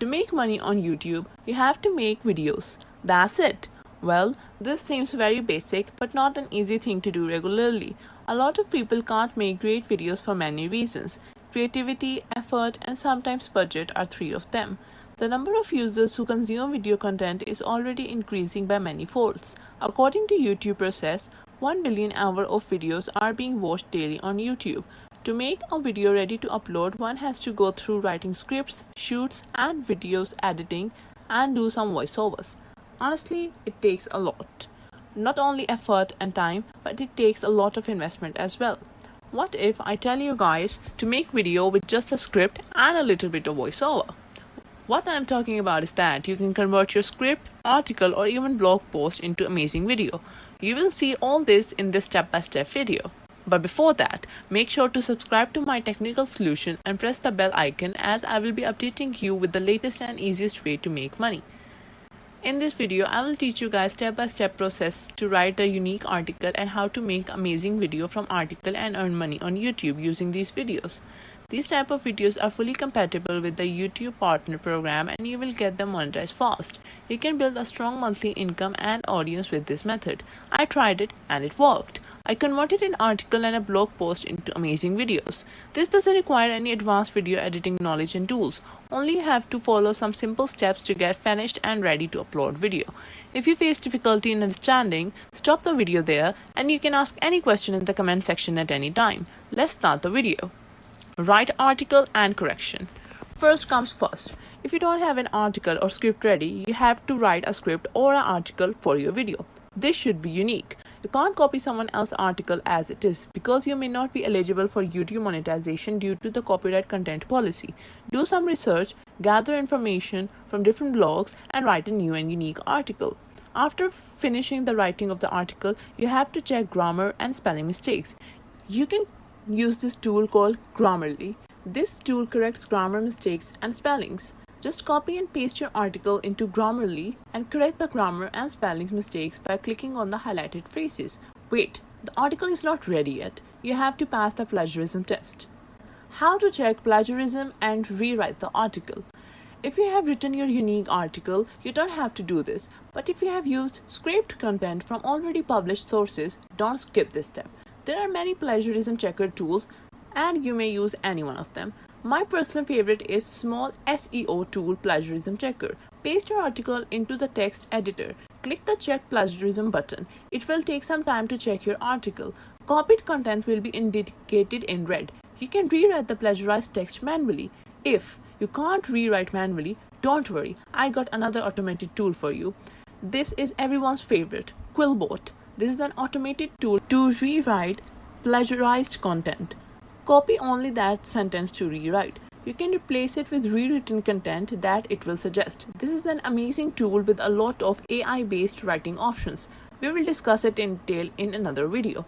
To make money on YouTube, you have to make videos. That's it. Well, this seems very basic, but not an easy thing to do regularly. A lot of people can't make great videos for many reasons. Creativity, effort, and sometimes budget are three of them. The number of users who consume video content is already increasing by many folds. According to YouTube Process, 1 billion hours of videos are being watched daily on YouTube. To make a video ready to upload, one has to go through writing scripts, shoots, and videos editing, and do some voiceovers. Honestly, it takes a lot. Not only effort and time, but it takes a lot of investment as well. What if I tell you guys to make video with just a script and a little bit of voiceover? What I'm talking about is that you can convert your script, article, or even blog post into amazing video. You will see all this in this step-by-step video. But before that, make sure to subscribe to my technical solution and press the bell icon, as I will be updating you with the latest and easiest way to make money. In this video, I will teach you guys step-by-step process to write a unique article and how to make amazing video from article and earn money on YouTube using these videos. These type of videos are fully compatible with the YouTube Partner Program, and you will get them monetized fast. You can build a strong monthly income and audience with this method. I tried it and it worked. I converted an article and a blog post into amazing videos. This doesn't require any advanced video editing knowledge and tools. Only you have to follow some simple steps to get finished and ready to upload video. If you face difficulty in understanding, stop the video there and you can ask any question in the comment section at any time. Let's start the video. Write article and correction. First comes first. If you don't have an article or script ready, you have to write a script or an article for your video. This should be unique. You can't copy someone else's article as it is, because you may not be eligible for YouTube monetization due to the copyright content policy. Do some research, gather information from different blogs, and write a new and unique article. After finishing the writing of the article, you have to check grammar and spelling mistakes. You can use this tool called Grammarly. This tool corrects grammar mistakes and spellings. Just copy and paste your article into Grammarly and correct the grammar and spelling mistakes by clicking on the highlighted phrases. Wait, the article is not ready yet. You have to pass the plagiarism test. How to check plagiarism and rewrite the article. If you have written your unique article, you don't have to do this. But if you have used scraped content from already published sources, don't skip this step. There are many plagiarism checker tools, and you may use any one of them. My personal favorite is small SEO tool Plagiarism Checker. Paste your article into the text editor. Click the Check Plagiarism button. It will take some time to check your article. Copied content will be indicated in red. You can rewrite the plagiarized text manually. If you can't rewrite manually, don't worry. I got another automated tool for you. This is everyone's favorite, Quillbot. This is an automated tool to rewrite plagiarized content. Copy only that sentence to rewrite. You can replace it with rewritten content that it will suggest. This is an amazing tool with a lot of AI-based writing options. We will discuss it in detail in another video.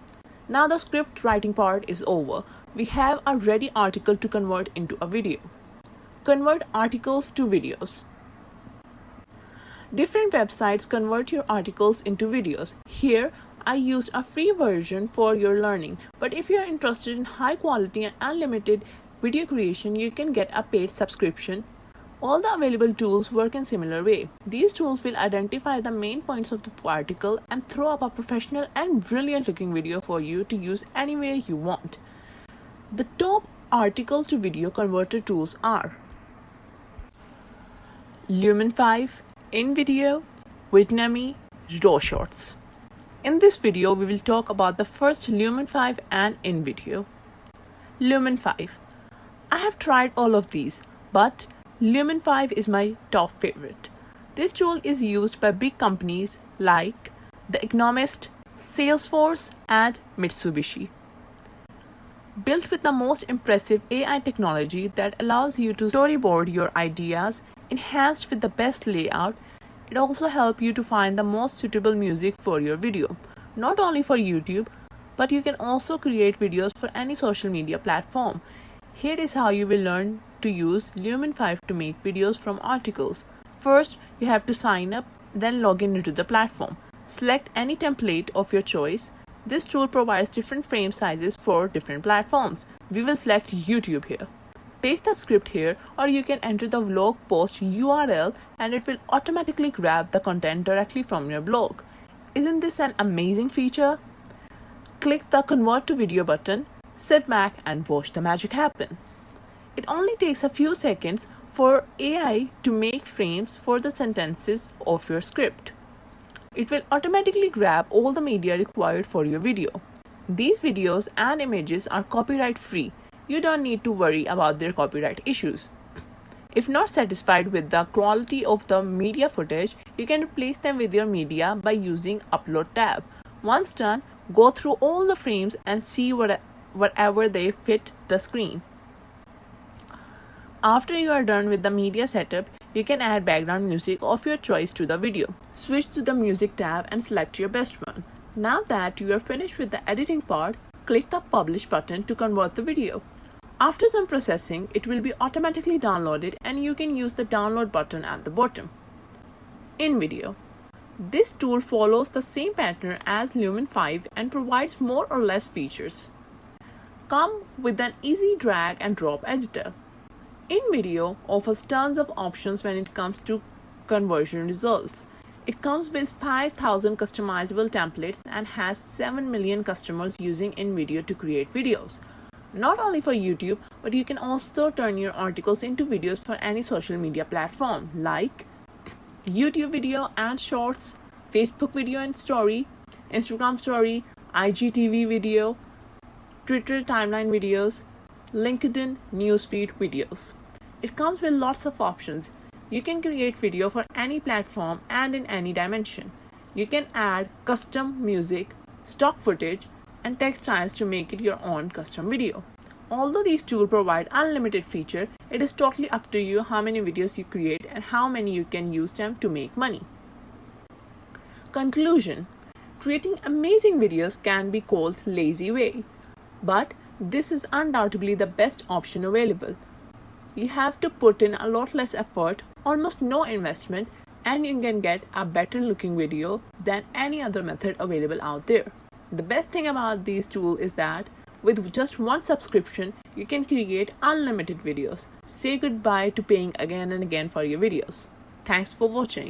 Now the script writing part is over. We have a ready article to convert into a video. Convert articles to videos. Different websites convert your articles into videos. Here, I used a free version for your learning, but if you are interested in high quality and unlimited video creation, you can get a paid subscription. All the available tools work in similar way. These tools will identify the main points of the article and throw up a professional and brilliant looking video for you to use anywhere you want. The top article to video converter tools are Lumen 5, InVideo, Vidnami, RawShorts. In this video, we will talk about the first Lumen 5 and InVideo. Lumen 5. I have tried all of these, but Lumen 5 is my top favorite. This tool is used by big companies like The Economist, Salesforce, and Mitsubishi. Built with the most impressive AI technology that allows you to storyboard your ideas, enhanced with the best layout, it also helps you to find the most suitable music for your video. Not only for YouTube, but you can also create videos for any social media platform. Here is how you will learn to use Lumen 5 to make videos from articles. First, you have to sign up, then log in into the platform. Select any template of your choice. This tool provides different frame sizes for different platforms. We will select YouTube here. Paste the script here, or you can enter the blog post URL and it will automatically grab the content directly from your blog. Isn't this an amazing feature? Click the Convert to Video button, sit back and watch the magic happen. It only takes a few seconds for AI to make frames for the sentences of your script. It will automatically grab all the media required for your video. These videos and images are copyright free. You don't need to worry about their copyright issues. If not satisfied with the quality of the media footage, you can replace them with your media by using Upload tab. Once done, go through all the frames and see whatever they fit the screen. After you are done with the media setup, you can add background music of your choice to the video. Switch to the Music tab and select your best one. Now that you are finished with the editing part, click the Publish button to convert the video. After some processing, it will be automatically downloaded and you can use the download button at the bottom. InVideo. This tool follows the same pattern as Lumen 5 and provides more or less features. Come with an easy drag and drop editor. InVideo offers tons of options when it comes to conversion results. It comes with 5,000 customizable templates and has 7 million customers using InVideo to create videos. Not only for YouTube, but you can also turn your articles into videos for any social media platform like YouTube video and shorts, Facebook video and story, Instagram story, IGTV video, Twitter timeline videos, LinkedIn newsfeed videos. It comes with lots of options. You can create video for any platform and in any dimension. You can add custom music, stock footage, and text styles to make it your own custom video. Although these tools provide unlimited features, it is totally up to you how many videos you create and how many you can use them to make money. Conclusion: creating amazing videos can be called lazy way, but this is undoubtedly the best option available. You have to put in a lot less effort, almost no investment, and you can get a better looking video than any other method available out there. The best thing about these tools is that with just one subscription, you can create unlimited videos. Say goodbye to paying again and again for your videos. Thanks for watching.